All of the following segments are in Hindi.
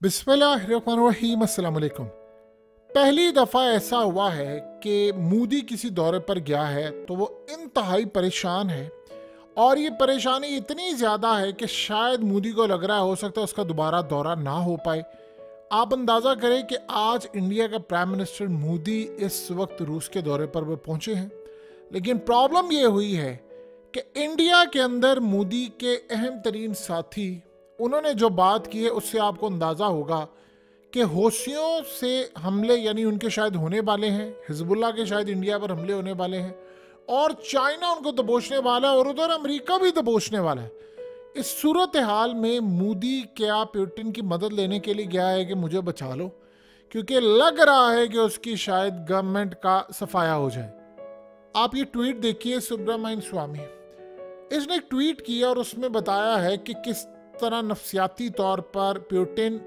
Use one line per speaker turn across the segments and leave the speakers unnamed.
बिस्मिल्लाहिर्रहमानिर्रहीम, अस्सलाम वालेकुम। पहली दफ़ा ऐसा हुआ है कि मोदी किसी दौरे पर गया है तो वो इंतहाई परेशान है, और ये परेशानी इतनी ज़्यादा है कि शायद मोदी को लग रहा है हो सकता है उसका दोबारा दौरा ना हो पाए। आप अंदाज़ा करें कि आज इंडिया का प्राइम मिनिस्टर मोदी इस वक्त रूस के दौरे पर वो पहुँचे हैं, लेकिन प्रॉब्लम ये हुई है कि इंडिया के अंदर मोदी के अहम तरीन साथी, उन्होंने जो बात की है उससे आपको अंदाज़ा होगा कि हौसियों से हमले यानी उनके शायद होने वाले हैं, हिजबुल्लाह के शायद इंडिया पर हमले होने वाले हैं, और चाइना उनको दबोचने वाला है और उधर अमेरिका भी दबोचने वाला है। इस सूरत हाल में मोदी क्या पुतिन की मदद लेने के लिए गया है कि मुझे बचा लो, क्योंकि लग रहा है कि उसकी शायद गवर्नमेंट का सफाया हो जाए। आप ये ट्वीट देखिए, सुब्रमण्यम स्वामी, इसने एक ट्वीट किया और उसमें बताया है कि किस तरह नफसियाती तौर पर पुतिन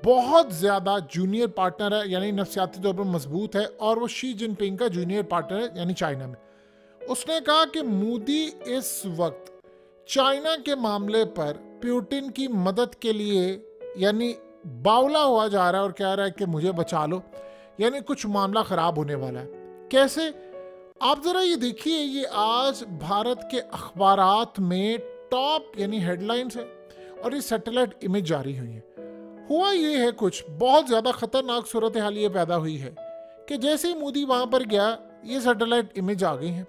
बहुत ज़्यादा जूनियर पार्टनर है, यानी नफसियाती तौर पर मजबूत है, और वो शी जिनपिंग का जूनियर पार्टनर है, यानी चाइना में। उसने कहा कि मोदी इस वक्त चाइना के मामले पर पुतिन की मदद के लिए यानी बावला हुआ जा रहा है और कह रहा है कि मुझे बचा लो, यानी कुछ मामला ख़राब होने वाला है। कैसे? आप ज़रा ये देखिए, ये आज भारत के अखबारात में टॉप यानी हेडलाइंस है और ये सैटेलाइट इमेज जारी हुई है। हुआ ये है, कुछ बहुत ज़्यादा ख़तरनाक सूरत हाल ये पैदा हुई है कि जैसे ही मोदी वहाँ पर गया, ये सैटेलाइट इमेज आ गई हैं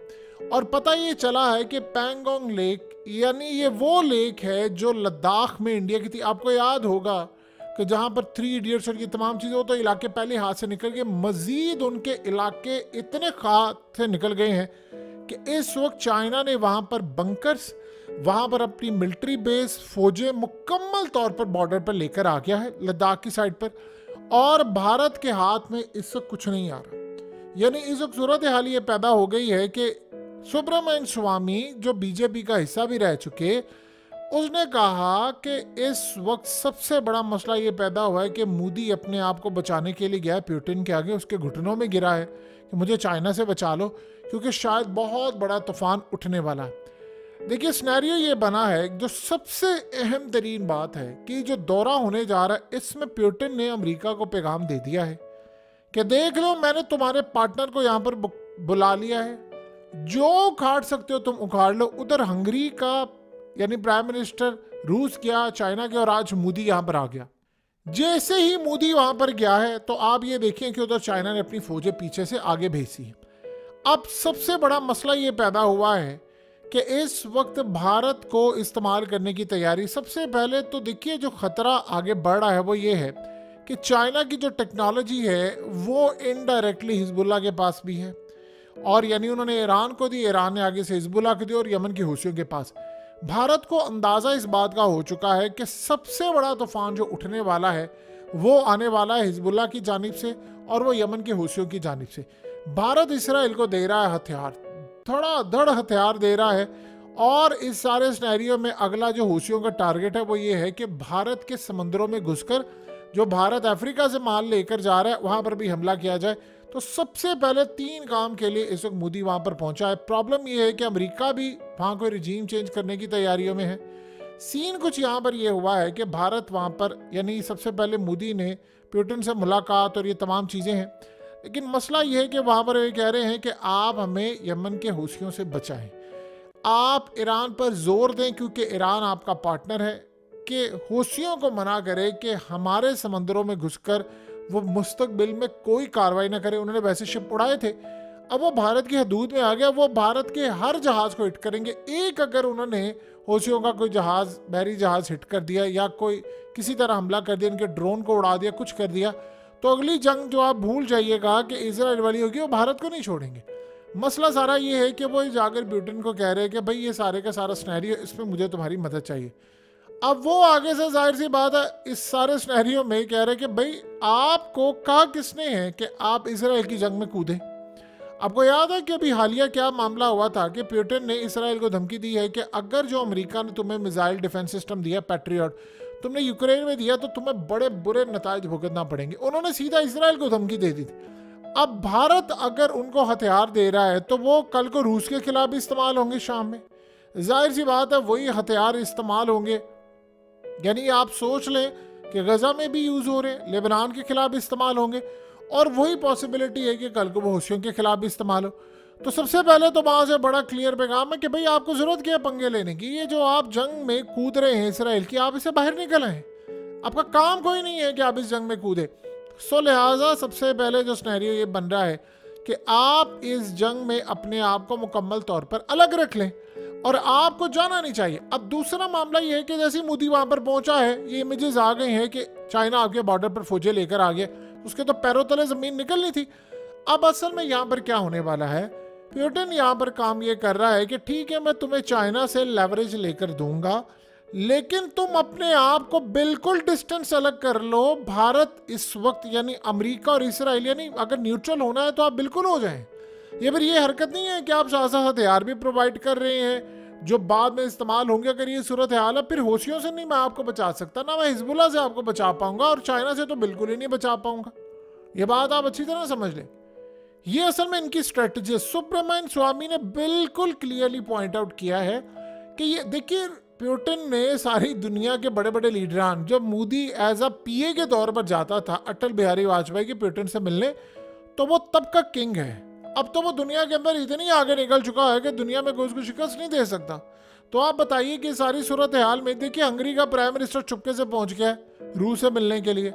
और पता ये चला है कि पैंगोंग लेक, यानी ये वो लेक है जो लद्दाख में इंडिया की थी। आपको याद होगा कि जहाँ पर 3 इडियट्स और ये तमाम चीज़ें हो, तो इलाके पहले हाथ से निकल गए, मज़ीद उनके इलाके इतने हाथ से निकल गए हैं कि इस वक्त चाइना ने वहाँ पर बंकर्स, वहाँ पर अपनी मिलिट्री बेस, फौजें मुकम्मल तौर पर बॉर्डर पर लेकर आ गया है लद्दाख की साइड पर, और भारत के हाथ में इस वक्त कुछ नहीं आ रहा। यानी इस वक्त सूरत हाल ये पैदा हो गई है कि सुब्रमण्यम स्वामी, जो बीजेपी का हिस्सा भी रह चुके, उसने कहा कि इस वक्त सबसे बड़ा मसला ये पैदा हुआ है कि मोदी अपने आप को बचाने के लिए गया है पुतिन के आगे, उसके घुटनों में गिरा है कि मुझे चाइना से बचा लो, क्योंकि शायद बहुत बड़ा तूफान उठने वाला है। देखिए, सिनेरियो ये बना है, जो सबसे अहम तरीन बात है कि जो दौरा होने जा रहा है, इसमें पुतिन ने अमेरिका को पैगाम दे दिया है कि देख लो, मैंने तुम्हारे पार्टनर को यहाँ पर बुला लिया है, जो उखाड़ सकते हो तुम उखाड़ लो। उधर हंगरी का यानी प्राइम मिनिस्टर रूस गया, चाइना गया, और आज मोदी यहाँ पर आ गया। जैसे ही मोदी वहाँ पर गया है तो आप ये देखें कि उधर चाइना ने अपनी फौजें पीछे से आगे भेजी है। अब सबसे बड़ा मसला ये पैदा हुआ है कि इस वक्त भारत को इस्तेमाल करने की तैयारी। सबसे पहले तो देखिए, जो ख़तरा आगे बढ़ रहा है वो ये है कि चाइना की जो टेक्नोलॉजी है वो इनडायरेक्टली हिजबुल्लाह के पास भी है, और यानी उन्होंने ईरान को दी, ईरान ने आगे से हिजबुल्लाह को दी, और यमन की हूसियों के पास। भारत को अंदाज़ा इस बात का हो चुका है कि सबसे बड़ा तूफान जो उठने वाला है वो आने वाला है हिजबुल्लाह की जानिब से और वो यमन के हूसियों की जानिब से। भारत इसराइल को दे रहा है हथियार, धड़ाधड़ हथियार दे रहा है, और इस सारे सिनेरियो में अगला जो हूसियों का टारगेट है वो ये है कि भारत के समंदरों में घुसकर जो भारत अफ्रीका से माल लेकर जा रहा है वहाँ पर भी हमला किया जाए। तो सबसे पहले 3 काम के लिए इस वक्त मोदी वहाँ पर पहुँचा है। प्रॉब्लम ये है कि अमेरिका भी वहाँ कोई रिजीम चेंज करने की तैयारियों में है। सीन कुछ यहाँ पर ये हुआ है कि भारत वहाँ पर, यानी सबसे पहले मोदी ने पुतिन से मुलाकात और ये तमाम चीज़ें हैं, लेकिन मसला ये है कि वहाँ पर ये कह रहे हैं कि आप हमें यमन के हूसियों से बचाएं, आप ईरान पर जोर दें, क्योंकि ईरान आपका पार्टनर है, कि हूसियों को मना करे कि हमारे समंदरों में घुसकर वो मुस्तकबिल में कोई कार्रवाई ना करे। उन्होंने वैसे शिप उड़ाए थे, अब वो भारत की हदूद में आ गया, वो भारत के हर जहाज़ को हिट करेंगे। एक अगर उन्होंने हूसियों का कोई जहाज़, बहरी जहाज़ हिट कर दिया या कोई किसी तरह हमला कर दिया, इनके ड्रोन को उड़ा दिया, कुछ कर दिया, तो अगली जंग जो आप भूल जाइएगा कि इजराइल वाली होगी, वो भारत को नहीं छोड़ेंगे। मसला सारा ये है कि वो जाकर पुतिन को कह रहे हैं कि भाई ये सारे का सारा सिनेरियो, इसमें मुझे तुम्हारी मदद चाहिए। अब वो आगे से जाहिर सी बात है इस सारे सिनेरियो में कह रहे हैं कि भाई आपको कहा किसने है कि आप इजराइल की जंग में कूदें। आपको याद है कि अभी हालिया क्या मामला हुआ था कि पुतिन ने इसराइल को धमकी दी है कि अगर जो अमेरिका ने तुम्हें मिसाइल डिफेंस सिस्टम दिया पैट्रियट, तुमने यूक्रेन में दिया, तो तुम्हें बड़े बुरे नताइज भुगतना पड़ेंगे। उन्होंने सीधा इसराइल को धमकी दे दी थी। अब भारत अगर उनको हथियार दे रहा है तो वो कल को रूस के खिलाफ भी इस्तेमाल होंगे शाम में, जाहिर सी बात है वही हथियार इस्तेमाल होंगे। यानी आप सोच लें कि गजा में भी यूज हो रहे हैं, लेबनान के खिलाफ इस्तेमाल होंगे, और वही पॉसिबिलिटी है कि कल को वो हूथियों के खिलाफ भी इस्तेमाल हो। तो सबसे पहले तो वहां से बड़ा क्लियर पैगाम है कि भाई आपको जरूरत क्या है पंगे लेने की, ये जो आप जंग में कूद रहे हैं इसराइल की, आप इसे बाहर निकल आए, आपका काम कोई नहीं है कि आप इस जंग में कूदे। सो लिहाजा सबसे पहले जो सिनेरियो ये बन रहा है कि आप इस जंग में अपने आप को मुकम्मल तौर पर अलग रख लें और आपको जाना नहीं चाहिए। अब दूसरा मामला ये है कि जैसे मोदी वहां पर पहुंचा है, ये इमेजेस आ गए हैं कि चाइना आपके बॉर्डर पर फौजें लेकर आ गया, उसके तो पैरों तले जमीन निकलनी थी। अब असल में यहाँ पर क्या होने वाला है, प्यूटिन यहाँ पर काम ये कर रहा है कि ठीक है मैं तुम्हें चाइना से लेवरेज लेकर दूंगा, लेकिन तुम अपने आप को बिल्कुल डिस्टेंस अलग कर लो। भारत इस वक्त यानी अमेरिका और इसराइल, यानी अगर न्यूट्रल होना है तो आप बिल्कुल हो जाएं। ये फिर ये हरकत नहीं है कि आप साथ साथ हथियार भी प्रोवाइड कर रहे हैं जो बाद में इस्तेमाल होंगे। अगर ये सूरत हाल है, फिर हौसियों से नहीं मैं आपको बचा सकता, ना मैं हिजबुल्लाह से आपको बचा पाऊंगा, और चाइना से तो बिल्कुल ही नहीं बचा पाऊंगा। ये बात आप अच्छी तरह समझ लें। ये असल में इनकी स्ट्रेटजी है। सुब्रमण्यम स्वामी ने बिल्कुल क्लियरली पॉइंट आउट किया है कि ये देखिए, प्यूटिन ने सारी दुनिया के बड़े बड़े लीडरान, जब मोदी एज अ पीए के तौर पर जाता था अटल बिहारी वाजपेयी के प्यूटिन से मिलने, तो वो तब का किंग है। अब तो वो दुनिया के अंदर इतनी आगे निकल चुका है कि दुनिया में कोई उसको शिकस्त नहीं दे सकता। तो आप बताइए कि सारी सूरत हाल में देखिए, हंगरी का प्राइम मिनिस्टर चुपके से पहुंच गया है रूस से मिलने के लिए,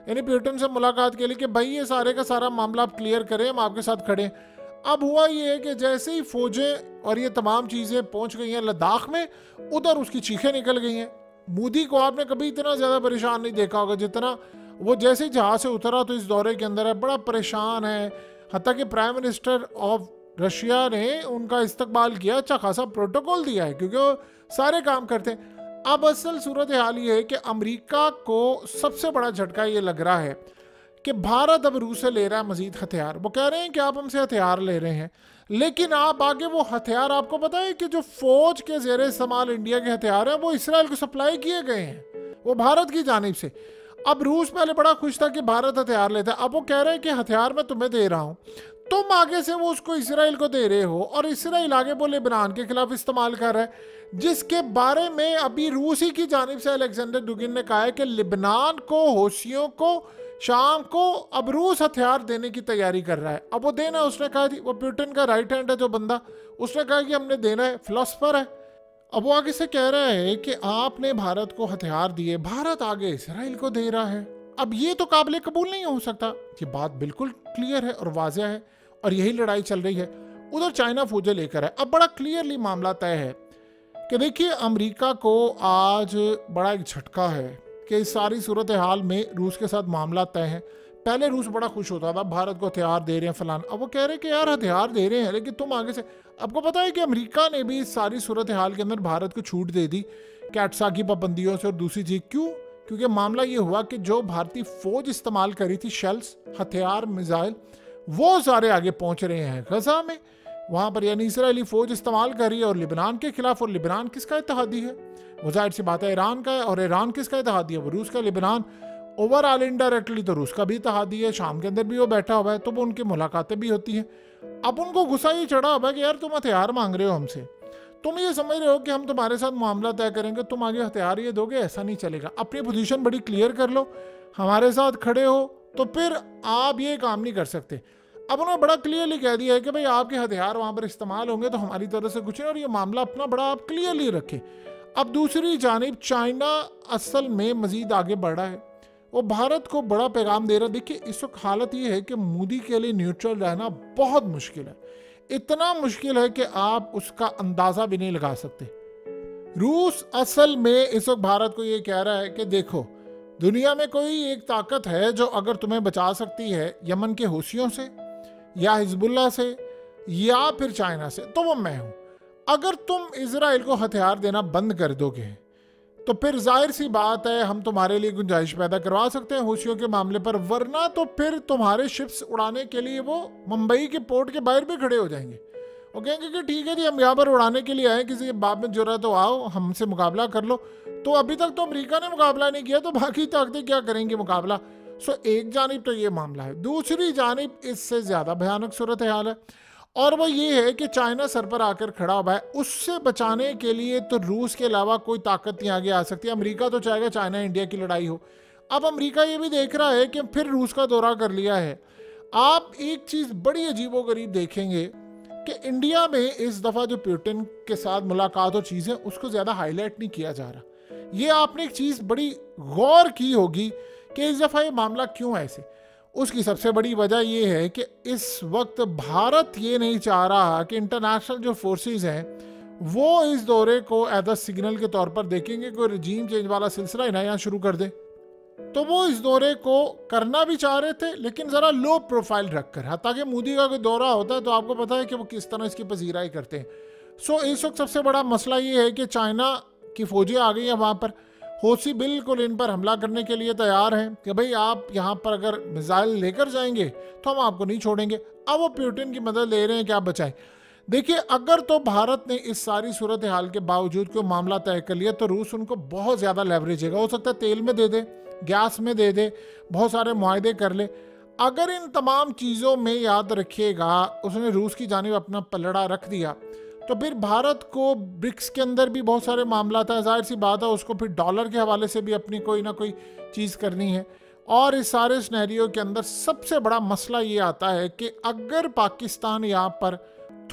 यानी प्यूटिन से मुलाकात के लिए कि भाई ये सारे का सारा मामला आप क्लियर करें, हम आपके साथ खड़े हैं। अब हुआ ये है कि जैसे ही फौजें और ये तमाम चीज़ें पहुंच गई हैं लद्दाख में, उधर उसकी चीखें निकल गई हैं। मोदी को आपने कभी इतना ज़्यादा परेशान नहीं देखा होगा जितना वो जैसे ही जहाज से उतरा तो इस दौरे के अंदर है, बड़ा परेशान है। हत्ता कि प्राइम मिनिस्टर ऑफ रशिया ने उनका इस्तकबाल किया, अच्छा खासा प्रोटोकॉल दिया है क्योंकि वो सारे काम करते हैं। अब असल सूरत हाल ये है कि अमेरिका को सबसे बड़ा झटका ये लग रहा है कि भारत अब रूस से ले रहा है मजीद हथियार। वो कह रहे हैं कि आप हमसे हथियार ले रहे हैं, लेकिन आप आगे वो हथियार, आपको पता है कि जो फौज के जेर इस्तेमाल इंडिया के हथियार हैं वो इसराइल को सप्लाई किए गए हैं, वो भारत की जानिब से। अब रूस पहले बड़ा खुश था कि भारत हथियार लेता है, अब वो कह रहे हैं कि हथियार मैं तुम्हें दे रहा हूं, तुम आगे से वो उसको इसराइल को दे रहे हो, और इसराइल आगे वो लेबनान के खिलाफ इस्तेमाल कर रहा है, जिसके बारे में अभी रूसी की जानिब से अलेक्जेंडर डुगिन ने कहा है कि लेबनान को, हौसियों को, शाम को अब रूस हथियार देने की तैयारी कर रहा है। अब वो देना, उसने कहा थी, वो प्यूटिन का राइट हैंड है जो बंदा, उसने कहा कि हमने देना है, फिलोसफर है। अब वो आगे से कह रहा है कि आपने भारत को हथियार दिए, भारत आगे इसराइल को दे रहा है। अब ये तो काबिल कबूल नहीं हो सकता। ये बात बिल्कुल क्लियर है और वाज़ेह है, और यही लड़ाई चल रही है। उधर चाइना फौजें लेकर है। अब बड़ा क्लियरली मामला तय है कि देखिए, अमेरिका को आज बड़ा एक झटका है कि इस सारी सूरत हाल में रूस के साथ मामला तय है। पहले रूस बड़ा खुश होता था, भारत को हथियार दे रहे हैं फलान, अब वो कह रहे हैं कि यार हथियार दे रहे हैं लेकिन तुम आगे से। आपको पता है कि अमेरिका ने भी इस सारी सूरत हाल के अंदर भारत को छूट दे दी कैटसा की पाबंदियों से, और दूसरी चीज़ क्यों, क्योंकि मामला ये हुआ कि जो भारतीय फौज इस्तेमाल करी थी, शेल्स, हथियार, मिसाइल, वो सारे आगे पहुंच रहे हैं गजा में। वहां पर यानी इसराइली फौज इस्तेमाल कर रही है और लिबनान के खिलाफ। और लिबनान किसका इत्तेहादी है? वो जाहिर सी बात है ईरान का है। और ईरान किसका इत्तेहादी है? वो रूस का। लिबनान ओवरऑल इनडायरेक्टली तो रूस का भी इत्तेहादी है, शाम के अंदर भी वो बैठा हुआ है, तो वो उनकी मुलाकातें भी होती हैं। अब उनको गुस्सा ये चढ़ा हुआ है कि यार तुम हथियार मांग रहे हो हमसे, तुम ये समझ रहे हो कि हम तुम्हारे साथ मामला तय करेंगे, तुम आगे हथियार ये दोगे, ऐसा नहीं चलेगा। अपनी पोजीशन बड़ी क्लियर कर लो, हमारे साथ खड़े हो, तो फिर आप ये काम नहीं कर सकते। अब उन्होंने बड़ा क्लियरली कह दिया है कि भाई आपके हथियार वहाँ पर इस्तेमाल होंगे तो हमारी तरफ से कुछ नहीं, और ये मामला अपना बड़ा आप क्लियरली रखें। अब दूसरी जानिब चाइना असल में मजीद आगे बढ़ रहा है, वो भारत को बड़ा पैगाम दे रहा है। देखिए इस वक्त हालत ये है कि मोदी के लिए न्यूट्रल रहना बहुत मुश्किल है, इतना मुश्किल है कि आप उसका अंदाजा भी नहीं लगा सकते। रूस असल में इस वक्त भारत को ये कह रहा है कि देखो, दुनिया में कोई एक ताकत है जो अगर तुम्हें बचा सकती है यमन के हौसियों से या हिजबुल्लाह से या फिर चाइना से, तो वो मैं हूं। अगर तुम इजराइल को हथियार देना बंद कर दोगे तो फिर जाहिर सी बात है हम तुम्हारे लिए गुंजाइश पैदा करवा सकते हैं हौसियों के मामले पर, वरना तो फिर तुम्हारे शिप्स उड़ाने के लिए वो मुंबई के पोर्ट के बाहर भी खड़े हो जाएंगे। वो कहेंगे कि ठीक है जी, हम यहाँ पर उड़ाने के लिए आए, किसी बात में जरूरत तो आओ हमसे मुकाबला कर लो। तो अभी तक तो अमेरिका ने मुकाबला नहीं किया, तो बाकी ताकतें क्या करेंगी मुकाबला। सो एक जानिब तो ये मामला है, दूसरी जानिब इससे ज़्यादा भयानक सूरत हाल है, और वो ये है कि चाइना सर पर आकर खड़ा हुआ है। उससे बचाने के लिए तो रूस के अलावा कोई ताकत नहीं आगे आ सकती। अमेरिका तो चाहेगा चाइना इंडिया की लड़ाई हो, अब अमेरिका ये भी देख रहा है कि फिर रूस का दौरा कर लिया है। आप एक चीज़ बड़ी अजीबोगरीब देखेंगे कि इंडिया में इस दफ़ा जो पुतिन के साथ मुलाकात और चीज़ें उसको ज़्यादा हाईलाइट नहीं किया जा रहा। ये आपने एक चीज़ बड़ी गौर की होगी कि इस दफ़ा ये मामला क्यों है ऐसे। उसकी सबसे बड़ी वजह ये है कि इस वक्त भारत ये नहीं चाह रहा कि इंटरनेशनल जो फोर्सेस हैं वो इस दौरे को एज अ सिग्नल के तौर पर देखेंगे कोई रजीम चेंज वाला सिलसिला ही ना यहाँ शुरू कर दे। तो वो इस दौरे को करना भी चाह रहे थे, लेकिन ज़रा लो प्रोफाइल रखकर। हालांकि मोदी का कोई दौरा होता है तो आपको पता है कि वो किस तरह इसकी पजीराई करते हैं। सो इस वक्त सबसे बड़ा मसला ये है कि चाइना की फौजें आ गई हैं वहाँ पर। हौसी बिल्कुल इन पर हमला करने के लिए तैयार हैं कि भाई आप यहाँ पर अगर मिसाइल लेकर जाएंगे तो हम आपको नहीं छोड़ेंगे। अब वो पुतिन की मदद ले रहे हैं कि आप बचाएं। देखिए, अगर तो भारत ने इस सारी सूरत हाल के बावजूद कोई मामला तय कर लिया तो रूस उनको बहुत ज़्यादा लेवरेज है। हो सकता है तेल में दे दे, गैस में दे दे, बहुत सारे मुआहदे कर ले। अगर इन तमाम चीज़ों में याद रखिएगा उसने रूस की जानिब अपना पलड़ा रख दिया तो फिर भारत को ब्रिक्स के अंदर भी बहुत सारे मामला था। जाहिर सी बात है उसको फिर डॉलर के हवाले से भी अपनी कोई ना कोई चीज़ करनी है। और इस सारे सिनेरियो के अंदर सबसे बड़ा मसला ये आता है कि अगर पाकिस्तान यहाँ पर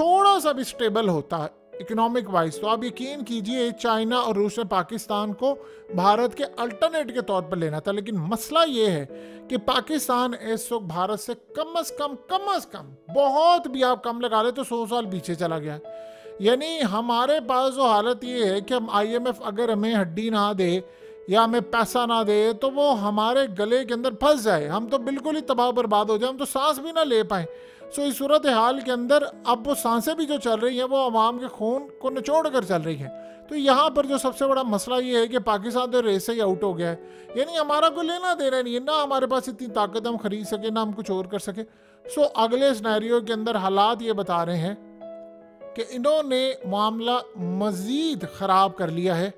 थोड़ा सा भी स्टेबल होता है इकोनॉमिक वाइज, तो आप यकीन कीजिए चाइना और रूस ने पाकिस्तान को भारत के अल्टरनेट के तौर पर लेना था। लेकिन मसला ये है कि पाकिस्तान इस वक्त भारत से कम अज कम बहुत भी आप कम लगा ले तो 100 साल पीछे चला गया। यानी हमारे पास जो हालत ये है कि हम IMF अगर हमें हड्डी ना दे या हमें पैसा ना दे तो वो हमारे गले के अंदर फंस जाए, हम तो बिल्कुल ही तबाह बर्बाद हो जाए, हम तो सांस भी ना ले पाएँ। सो इस सूरत हाल के अंदर अब वो सांसें भी जो चल रही हैं वो अवाम के खून को निचोड़ कर चल रही हैं। तो यहाँ पर जो सबसे बड़ा मसला ये है कि पाकिस्तान तो रेस से ही आउट हो गया है। यानी हमारा कोई लेना देना नहीं है, ना हमारे पास इतनी ताकत हम खरीद सके ना हम कुछ और कर सके। सो अगले सिनेरियो के अंदर हालात ये बता रहे हैं कि इन्होंने मामला मज़ीद ख़राब कर लिया है।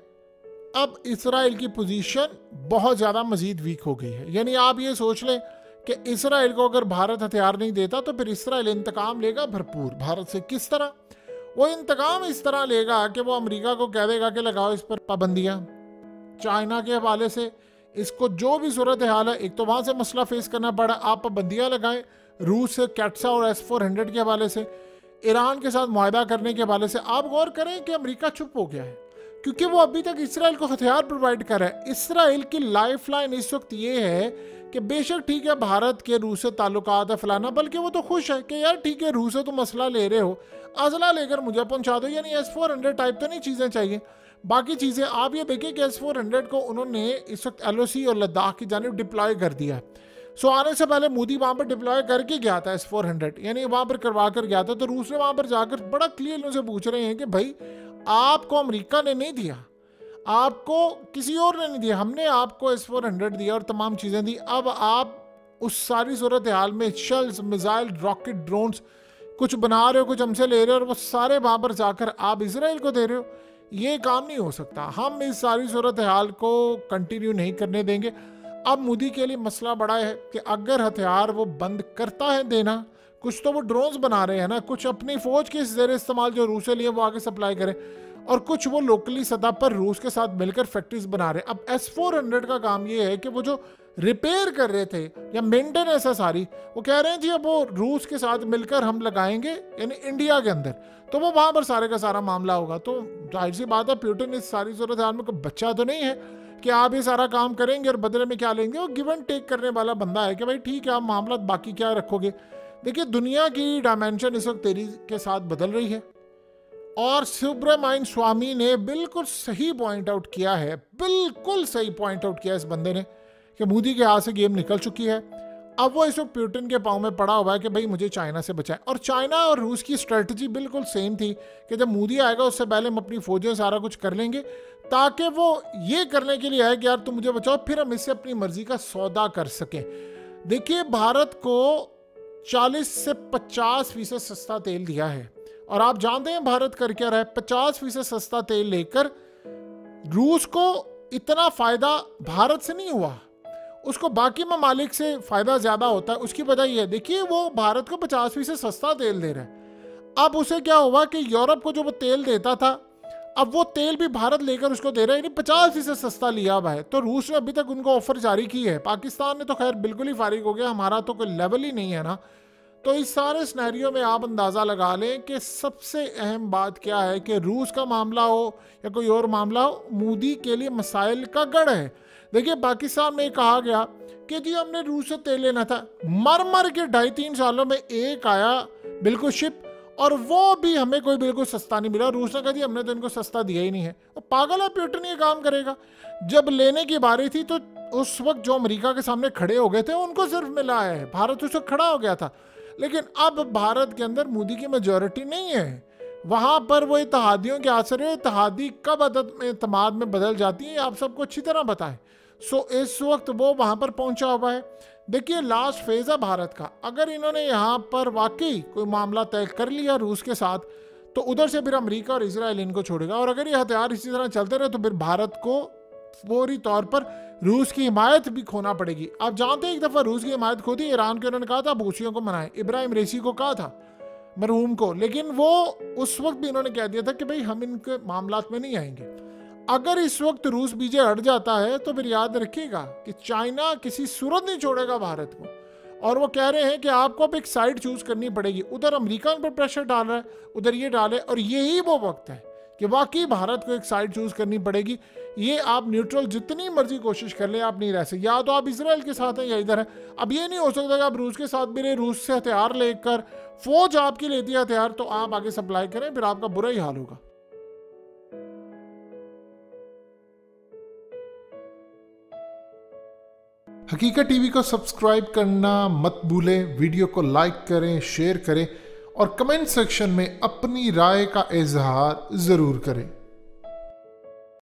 अब इसराइल की पोजीशन बहुत ज़्यादा मज़ीद वीक हो गई है। यानी आप ये सोच लें कि इसराइल को अगर भारत हथियार नहीं देता तो फिर इसराइल इंतकाम लेगा भरपूर। भारत से किस तरह? वो इंतकाम इस तरह लेगा कि वो अमेरिका को कह देगा कि लगाओ इस पर पाबंदियाँ। चाइना के हवाले से इसको जो भी सूरत हाल है, एक तो वहाँ से मसला फेस करना पड़ा, आप पाबंदियाँ लगाएं। रूस से कैट्सा और S-400 के हवाले से, ईरान के साथ मुआहदा करने के हवाले से आप गौर करें कि अमेरिका चुप हो गया है क्योंकि वो अभी तक इसराइल को हथियार प्रोवाइड कर रहा है। इसराइल की लाइफ लाइन इस वक्त ये है कि बेशक ठीक है भारत के रूस से ताल्लुकात है फलाना, बल्कि वो तो खुश है कि यार ठीक है रूस से तो मसला ले रहे हो, अजला लेकर मुझे पहुंचा दो। यानी S-400 टाइप तो नहीं चीज़ें चाहिए, बाकी चीज़ें आप ये देखिए कि S-400 को उन्होंने इस वक्त LOC और लद्दाख की जानिब डिप्लॉय कर दिया है। सो आने से पहले मोदी वहाँ पर डिप्लॉय करके गया था S-400, यानी वहाँ पर करवा कर गया था। तो रूस ने वहाँ पर जाकर बड़ा क्लियर उनसे पूछ रहे हैं कि भाई आपको अमेरिका ने नहीं दिया, आपको किसी और ने नहीं दिया, हमने आपको S-400 दिया और तमाम चीज़ें दी। अब आप उस सारी सूरत हाल में शेल्स, मिसाइल, रॉकेट, ड्रोन्स कुछ बना रहे हो, कुछ हमसे ले रहे हो और वो सारे वहाँ पर जाकर आप इसराइल को दे रहे हो। ये काम नहीं हो सकता। हम इस सारी सूरत हाल को कंटिन्यू नहीं करने देंगे। अब मोदी के लिए मसला बड़ा है कि अगर हथियार वो बंद करता है देना, कुछ तो वो ड्रोन्स बना रहे हैं ना, कुछ अपनी फौज के ज़रिए इस्तेमाल जो रूस से लिए वो आगे सप्लाई करें, और कुछ वो लोकली सतह पर रूस के साथ मिलकर फैक्ट्रीज बना रहे हैं। अब S-400 का काम ये है कि वो जो रिपेयर कर रहे थे या मेंटेनेंस है सारी, वो कह रहे हैं जी अब वो रूस के साथ मिलकर हम लगाएंगे यानी इंडिया के अंदर, तो वो वहाँ पर सारे का सारा मामला होगा। तो जाहिर सी बात है पुतिन इस सारी सूरत हाल में कोई बच्चा तो नहीं है कि आप ये सारा काम करेंगे और बदले में क्या लेंगे। वो गिव एंड टेक करने वाला बंदा है कि भाई ठीक है आप मामला बाकी क्या रखोगे। देखिए दुनिया की डायमेंशन इस वक्त तेजी के साथ बदल रही है और सुब्रमण्यम स्वामी ने बिल्कुल सही पॉइंट आउट किया है, बिल्कुल सही पॉइंट आउट किया इस बंदे ने कि मोदी के हाथ से गेम निकल चुकी है। अब वो इस वक्त पुतिन के पाँव में पड़ा हुआ है कि भाई मुझे चाइना से बचाए। और चाइना और रूस की स्ट्रेटजी बिल्कुल सेम थी कि जब मोदी आएगा उससे पहले हम अपनी फौजें सारा कुछ कर लेंगे, ताकि वो ये करने के लिए आए कि यार तुम मुझे बचाओ, फिर हम इससे अपनी मर्जी का सौदा कर सकें। देखिए भारत को 40 से 50% सस्ता तेल दिया है और आप जानते हैं भारत कर क्या रहा है, 50% सस्ता तेल लेकर रूस को इतना फायदा भारत से नहीं हुआ, उसको बाकी ममालिक से फायदा ज्यादा होता है। उसकी वजह यह है, देखिए वो भारत को 50% सस्ता तेल दे रहा है। अब उसे क्या हुआ कि यूरोप को जो वो तेल देता था, अब वो तेल भी भारत लेकर उसको दे रहा है, यानी 50% सस्ता लिया हुआ है। तो रूस ने अभी तक उनको ऑफर जारी की है, पाकिस्तान ने तो खैर बिल्कुल ही फारिग हो गया, हमारा तो कोई लेवल ही नहीं है ना। तो इस सारे सिनेरियो में आप अंदाज़ा लगा लें कि सबसे अहम बात क्या है कि रूस का मामला हो या कोई और मामला हो, मोदी के लिए मसाइल का गढ़ है। देखिए पाकिस्तान में कहा गया कि जी हमने रूस से तेल लेना था, मर मर के 2.5-3 सालों में एक आया बिल्कुल शिप, और वो भी हमें कोई बिल्कुल सस्ता नहीं मिला। रूस ने कहा जी हमने तो इनको सस्ता दिया ही नहीं है। और पागल है पुतिन, ये काम करेगा? जब लेने की बारी थी तो उस वक्त जो अमेरिका के सामने खड़े हो गए थे उनको सिर्फ मिला है, भारत उस वक्त खड़ा हो गया था। लेकिन अब भारत के अंदर मोदी की मेजॉरिटी नहीं है, वहां पर वो इत्तेहादियों के असर है। इत्तेहादी कब एतमाद में बदल जाती है आप सबको अच्छी तरह पता है। सो इस वक्त वो वहां पर पहुंचा हुआ है। देखिए लास्ट फेज है भारत का, अगर इन्होंने यहाँ पर वाकई कोई मामला तय कर लिया रूस के साथ, तो उधर से फिर अमेरिका और इजराइल इनको छोड़ेगा। और अगर ये हथियार इसी तरह चलते रहे तो फिर भारत को फौरी तौर पर रूस की हिमायत भी खोना पड़ेगी। आप जानते हैं एक दफ़ा रूस की हिमायत खो दी ईरान के, उन्होंने कहा था भूसियों को मनाएं, इब्राहिम रेसी को कहा था, मरहूम को, लेकिन वो उस वक्त भी इन्होंने कह दिया था कि भाई हम इनके मामलात में नहीं आएंगे। अगर इस वक्त रूस पीछे हट जाता है तो फिर याद रखिएगा कि चाइना किसी सूरत नहीं छोड़ेगा भारत को। और वो कह रहे हैं कि आपको अब एक साइड चूज करनी पड़ेगी, उधर अमेरिका पर प्रेशर डाल रहा है, उधर ये डाले, और यही वो वक्त है कि वाकई भारत को एक साइड चूज करनी पड़ेगी। ये आप न्यूट्रल जितनी मर्जी कोशिश कर ले आप नहीं रह सकते, या तो आप इसराइल के साथ हैं या इधर है। अब ये नहीं हो सकता कि आप रूस के साथ भी रहे, रूस से हथियार लेकर फौज आपकी लेती है हथियार, तो आप आगे सप्लाई करें, फिर आपका बुरा ही हाल होगा। हकीकत टीवी को सब्सक्राइब करना मत भूलें, वीडियो को लाइक करें, शेयर करें और कमेंट सेक्शन में अपनी राय का इजहार ज़रूर करें।